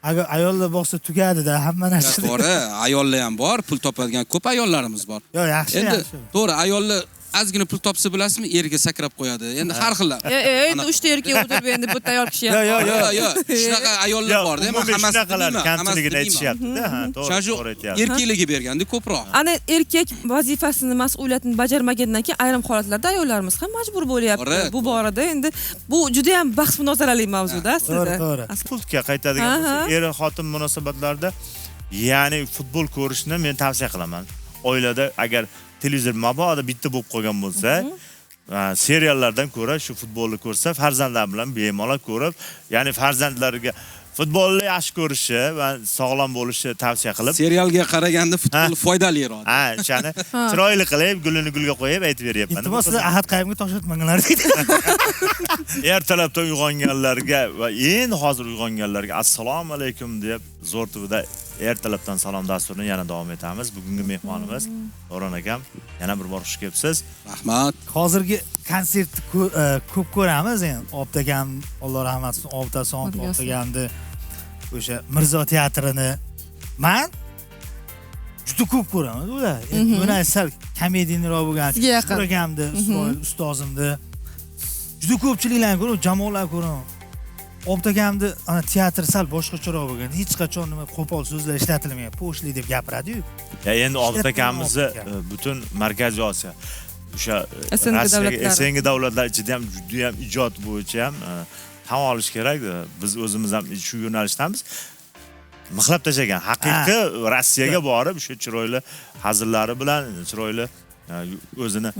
agar ayollar bo'lsa tugadi-da hamma narsa. To'g'ri, ayollar ham bor, pul topadigan ko'p ayollarimiz bor. Yo'q, yaxshi, Endi yaxshi. to'g'ri, ayollar ozgina pul topsa bilasizmi, eriga sakrab qo'yadi. Endi har xillar. Endi 3 ta erkak o'tirib endi bu tayyor kishi. Yo'q. Shunaqa ayollar bor-da, men hammasini deyman. Kamchiligini aytishyapti-da, ha, to'g'ri aytyapsiz. Erkaklarga berganda ko'proq. Ana erkak vazifasini, mas'uliyatini bajarmagandan keyin ayrim holatlarda ayollarimiz ham majbur bo'lyapti. Bu borada endi bu juda ham bahs-munozarali mavzuda sizda. To'g'ri. Futbolga qaytadigan bo'lsak, er-xotin munosabatlarida ya'ni futbol ko'rishni men tavsiya qilaman. Oilada agar televizor mabodo bitta bo'lib qolgan bo'lsa, seriallardan ko'ra shu futbolni ko'rsa, farzandlar bilan bemalol ko'rib, ya'ni farzandlariga futbolni yaxshi ko'rishi va sog'lom bo'lishi tavsiya qilib, Serialga qaraganda futbol foydaliroq. ha, o'shani chiroyli qilib, gulini gulga qo'yib aytib beryapman. Iltimos sizlar Ahad Qayumga tosh otmanglar deydi. Ertalabdan uyg'onganlarga va endi hozir uyg'onganlarga assalomu alaykum deb zo'r tubida ertalabdan salom dasturini yana davom etamiz. Bugungi mehmonimiz Davron akam, yana bir bor xush kelibsiz. Rahmat. Hozirgi konsertni ko'p ko'ramiz endi. Obdagam, Alloh rahmat qilsin, Obdason, Obdagamni o'sha Mirzo teatrini men juda ko'p ko'raman ular. Buni sal komediyniroq bo'lgan. Ko'ragamni, ustozimni juda ko'pchiliklarni ko'raman, jamoalar ko'raman. Obdagamni ana teatr sal boshqacharoq bo'lgan. Hech qachon nima qo'pol so'zlar ishlatilmagan. Po'shli deb gapiradi-yu. Ya endi Obda akamizni butun Markaziy Osiyo o'sha SNG davlatlar ichida ham juda ham ijod bo'yicha ham tan olish kerak. Biz o'zimiz ham shu yo'nalishdamiz. Mixlab tashlagan. Haqiqiy Rossiyaga borib, shu chiroyli hazillari bilan, chiroyli o'zini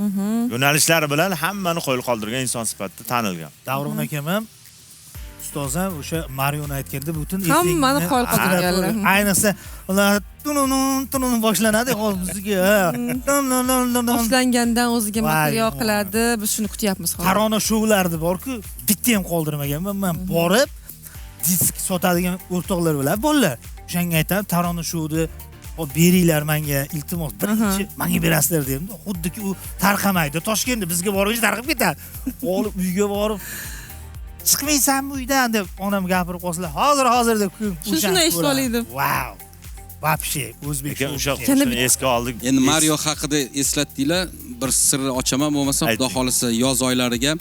yo'nalishlari bilan hammani qo'yil qoldirgan inson sifatida tanilgan. Davron akam ham ustozim o'sha Marioni aytganda butun hammani qo'l qoldirganlar. Ayniqsa ular tunun boshlanadi hozirga. Boshlangandan o'ziga material qiladi. Biz shuni kutyapmiz hozir. Tarona shoulardi bor-ku, bitta ham qoldirmaganman. Men borib disk sotadigan o'rtoqlar bilan bolalar. O'shanga aytdim, tarona shouni beringlar menga, iltimos, birinchi menga berasizlar dedim. Xuddiki u tarqamaydi. Toshkentda bizga borib tarqab ketadi. Olib uyga borib chiqmaysanmi uydan deb onam gapirib qolsalar, hozir deb shuni eshitib oldim. Wow. Vapshe o'zbek o'sha qo'shini esga oldik. Endi Mario haqida eslatdinglar, bir sirni ochaman, bo'lmasa xudo xolisa yoz oylariga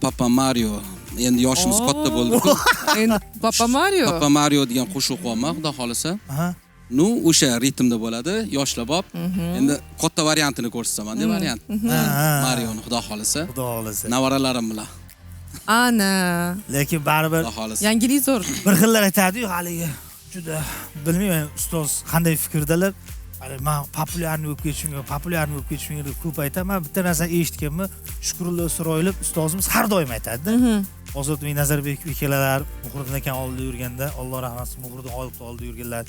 Papa Mario, endi yoshimiz katta bo'ldi-ku. Endi Papa Mario degan qo'shiq qo'yaman, xudo xolisa. Nu o'sha ritmda bo'ladi, yoshlab. Endi katta variantini ko'rsataman, deb variant. Marioni xudo xolisa. Navaralarim bilan. Ana. Lekin baribir yangilik zo'r. Bir xillar aytadi-yu, haligi juda bilmayman ustoz qanday fikrdalar. Men populyarni bo'lib ketishimga deb ko'p aytaman. Bitta narsa eshitganman, Shukrullo Isroilov ustozimiz har doim aytadi-da. Ozodbek Nazarbekov akalar Muhriddin akam oldida yurganda, Alloh rahmat qilsin, Muhriddin oldida yurganlar,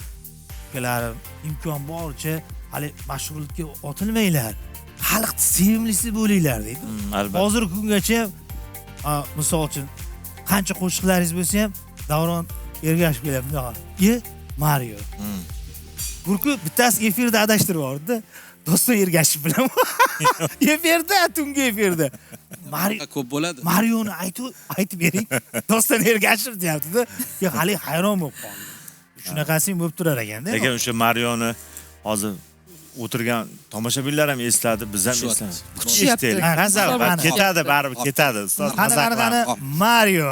akalarim imkon boricha hali mashhurlikka otilmanglar. Xalqni sevimlisi bo'linglar deydi. Hozirgi kungacha misol uchun qancha qo'shiqlaringiz bo'lsa ham Davron ergashib kelyapti. Mario. Gurku bittasi efirda adashtirib yubordi. Doston Ergashev bilan. Efirda, tungi efirda. Mario ko'p bo'ladi. Marioni aytib bering. Doston Ergashev deyapti-da. Hali hayron bo'lib qoldim. Shunaqasi bo'lib turar ekanda. Lekin o'sha Marioni hozir o'tirgan tomoshabinlar ham esladi, biz ham eslamiz. Kutishyapti. Ketadi, baribir ketadi. Ustoz, qani Mario.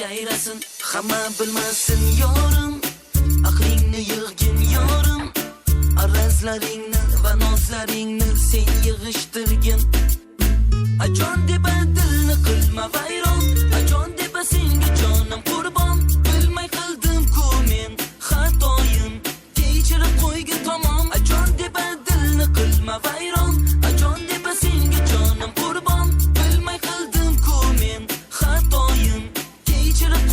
Yayrasın hamma bilmasin yorim, aqlingni yig'gin yorim, arazlaringni va nozlaringni sen yig'ishtirgin. Ajon deb dilni qilma vayron, ajon deb senga jonim qurbon, bilmay qildim-ku men xatoyim, kechirib qo'ygin tamom. Ajon deb dilni qilma vayron, ajon deb senga jonim qurbon, bilmay qildim-ku men xatoyim, kechirib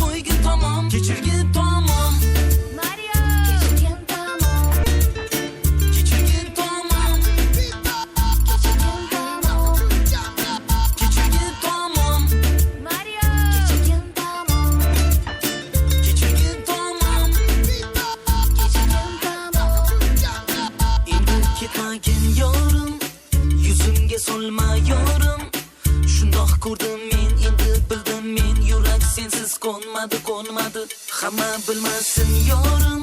ko'rdim men, endi bildim men, yurak sensiz qo'nmadi. Hamma bilmasin yorim,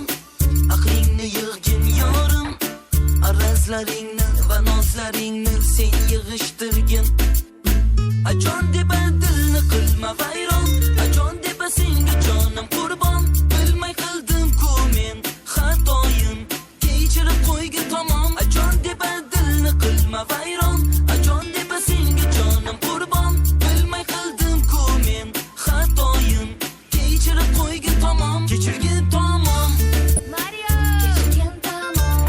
aqlingni yig'gin yorim, arazlaringni va nozlaringni sen yig'ishtirgin. Ajon deb dilni qilma vayron, ajon deb senga jonim qurbon, bilmay qildim-ku men xatoyim, kechirib qo'ygin tamom. Ajon deb dilni qilma vayron, ajon deb senga jonim qurbon, bilmay qildim-ku men xatoyim, kechirib qo'ygin tamom, kechirgin tamom. Mario, kechirgin tamom,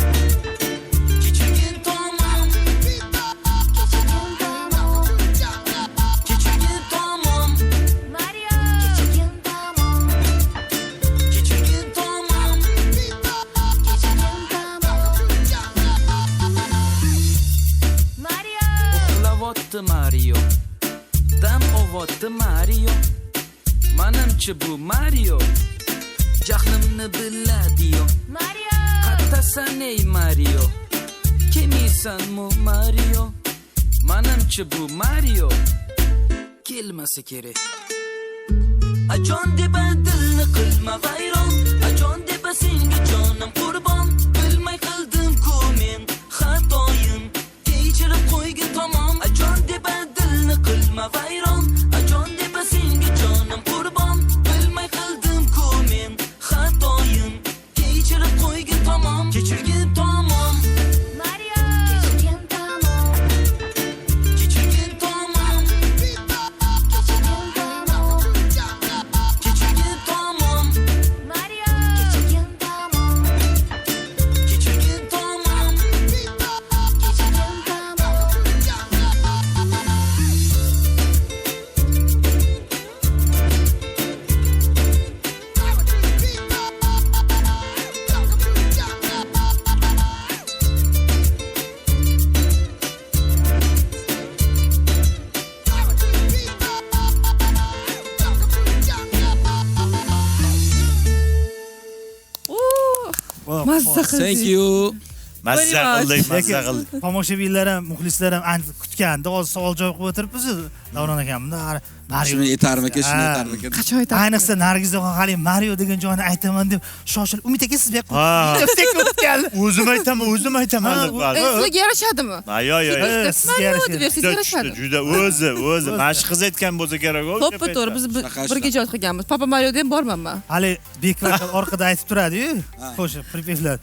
Kechirgin tamom, kechirgin tamom, kechirgin tamom, Mario, kechirgin tamom, kechirgin tamom. kechirgin tamom, Mario. Uxlavotdi Mario, dam ovotdi Mario, manimcha bu Mario jahlimni biladi-yo. Mario, Qattasan ey Mario, kemisanmu Mario, manimcha bu Mario kelmasa kerak. Ajon deb dilni qilma vayron, ajon deb senga jonim qurbon, bilmay qildim-ku men xatoyim, kechirib qo'ygin tamom. Ajon deb dilni qilma vayron, ajon deb senga jonim qurbon, bilmay qildim-ku men xatoyim, kechirib qo'ygin tamom, kechirgin tamom, Mario, kechirgin tamom, kechirgin tamom, kechirgin tamom, kechirgin tamom, Mario, kechirgin tamom, kechirgin tamom. kechirgin tamom. Mazza qildik. Thank you. Mazza qildik, mazza Lekin qildik. tomoshabinlar ham, muxlislar ham ancha kutganda, hozir savol javob qilib o'tiribmiz. Davron akamda Shuni yetarmikan, shuni yetarmikan. Qachon aytamiz? Ayniqsa Nargizaxon hali Mario degan joyni aytaman deb shoshilib, Umid aka siz bu yoqqa Ha. o'tganlar. O'zim aytaman deb qoldi. Sizga yarashadimi? Yo. Sizga yarashadi. Deb sizga yarashadi. Juda o'zi mashq qiz aytgan bo'lsa kerak. To'ppa to'g'ri, biz birga ijod qilganmiz. Papa Marioda ham borman men. Hali Bekvar orqada aytib turadi-yu, qo'shiq, pripevlar.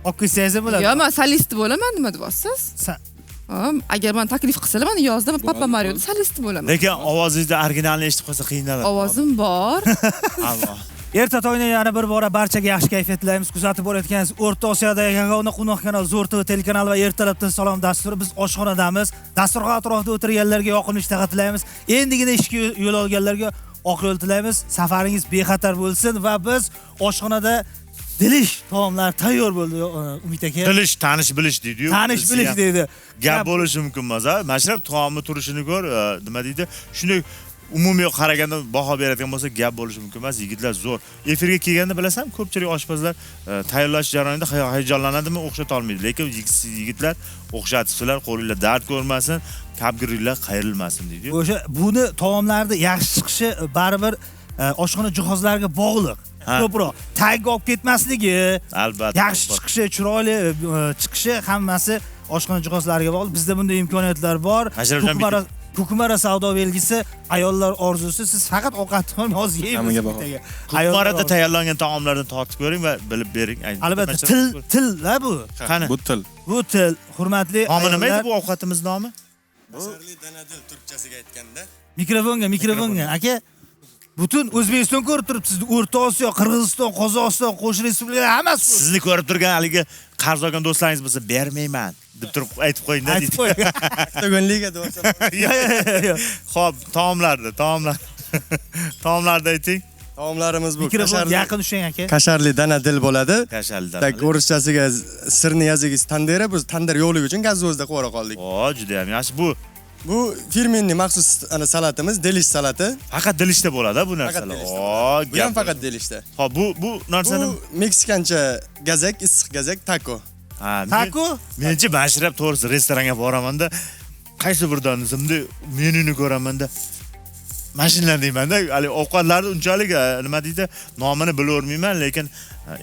Olib kelsangiz ham bo'ladi. Yo, men solist bo'laman, nima deyapsiz? Agar men taklif qilsalar, men yozda Papa Marioda solist bo'laman. Lekin ovozingizda originalni eshitib qolsa qiynaladi. Ovozim bor. Alloh. Erta tongda yana bir bora barchaga yaxshi kayfiyat tilaymiz. Kuzatib borayotganingiz O'rta Osiyodagi yagona quvnoq kanal Zo'r TV telekanali va Ertalabdan salom dasturi. Biz oshxonadamiz. Dasturxon atrofida o'tirganlarga yoqimli ishtaha tilaymiz. Endigina ishga yo'l olganlarga oq yo'l tilaymiz. Safaringiz bexatar bo'lsin va biz oshxonada dilish taomlar tayyor bo'ldi, Umid aka. Dilish, tanish bilish deydi-yu. Tanish bilish deydi. Gap bo'lishi mumkin emas, ha? Mashrab taomni turishini ko'r, nima deydi? Shunday umumiy qaraganda baho beradigan bo'lsa, gap bo'lishi mumkin emas. Yigitlar zo'r. Efirga kelganda bilasan, ko'pchilik oshpazlar tayyorlash jarayonida hayajonlanadimi, o'xshata olmaydi. Lekin yigitlar o'xshatibsizlar, qo'linglar dard ko'rmasin, kabgiringlar qayrilmasin deydi. O'sha buni taomlarda yaxshi chiqishi baribir oshxona jihozlariga bog'liq. Ko'proq tagga olib ketmasligi, Albatta. yaxshi chiqishi, chiroyli chiqishi hammasi oshxona jihozlariga bog'liq. Bizda bunday imkoniyatlar bor. Kukumara savdo belgisi, ayollar orzusi. Siz faqat ovqatni hozir yeysiz. Kukumarada tayyorlangan taomlardan tortib ko'ring va bilib bering. Albatta, til-la bu. Qani? Bu til, hurmatli Nomi nima edi ayollar. bu ovqatimiz nomi? Basarli danadil turkchasiga aytganda. Mikrofonga, aka. Butun O'zbekiston ko'rib turibsiz. O'rta Osiyo, Qirg'iziston, Qozog'iston, qo'shni respublikalar hammasi. Sizni ko'rib turgan haligi qarz olgan do'stlaringiz bo'lsa, bermayman deb turib aytib qo'ying-da deydi. Aytib qo'ying. Tugunliga deb Yo'q. Xo'p, taomlarni ayting. Taomlarimiz bu Mikrofon yaqin tushing aka. kasharli danadil bo'ladi. Kashalda. Tak o'rischasiga sirni yazigiz tandera, biz tandir yo'qligi uchun gazozda qo'ra qoldik. O, juda ham yaxshi. Bu firmenni maxsus salatimiz, delish salati. Faqat dilishda bo'ladi bu narsalar. O, Bu ham faqat delishda. Xo'p, bu narsani Bu meksikancha gazak, issiq gazak, taco. Taco? Menchi mashrab to'g'risi restoranga boraman-da, qaysi birdan desam-da, menuni ko'raman-da, mana shunday deymanda, hali ovqatlarni unchalik nima deydi, nomini bilolmayman, lekin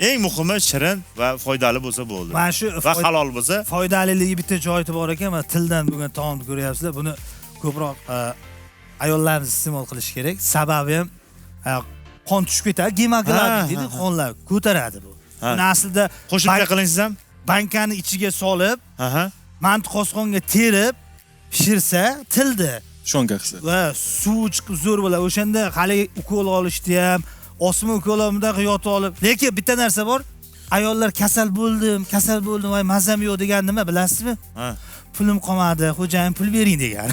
eng muhimi shirin va foydali bo'lsa bo'ldi. Mana shu va halol bo'lsa. Foydaliligi bitta joyida bor ekan, mana tildan bo'lgan taomni ko'ryapsizlar. Buni ko'proq ayollarimiz iste'mol qilish kerak. Sababi ham qon tushib ketadi, gemoglobin deydi, qonlar ko'taradi bu. Buni aslida Qo'shimcha qilinsiz ham bankani ichiga solib, manti qosqonga terib pishirsa, tildi shonga qilsa va suv chiqib zo'r bo'ladi. O'shanda hali ukol olishdi ham, osma ukolimda yotib olib. Lekin bitta narsa bor. Ayollar kasal bo'ldim, voy mazam yo'q degan nima bilasizmi? Pulim qolmadi, xo'jayin pul bering degan.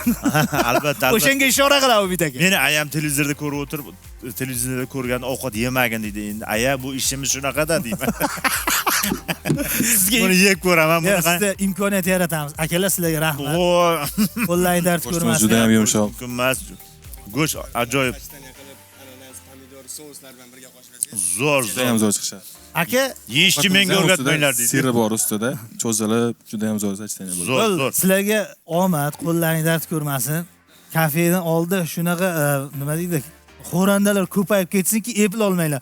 Albatta. O'shanga ishora qiladi Umid aka. Meni ayam televizorda ko'rib o'tirib, televizorda ko'rgan ovqat yemagin deydi. Endi aya bu ishimiz shunaqada deyman. Sizga buni yeb ko'raman, buni sizga imkoniyat yaratamiz. Akalar sizlarga rahmat. Qo'llaring dard ko'rmasin. juda ham yumshoq. Go'sht ajoyib. Zo'r, Juda ham zo'r chiqishadi. Aka, yeyishni menga o'rgatmanglar deydi. Siri bor ustida, cho'zilib, juda ham zo'r sachlanadi. Zo'r. Sizlarga omad, qo'llaring dard ko'rmasin. Kafedan oldi shunaqa nima deydi? Xo'randalar ko'payib ketsinki, eplolmanglar.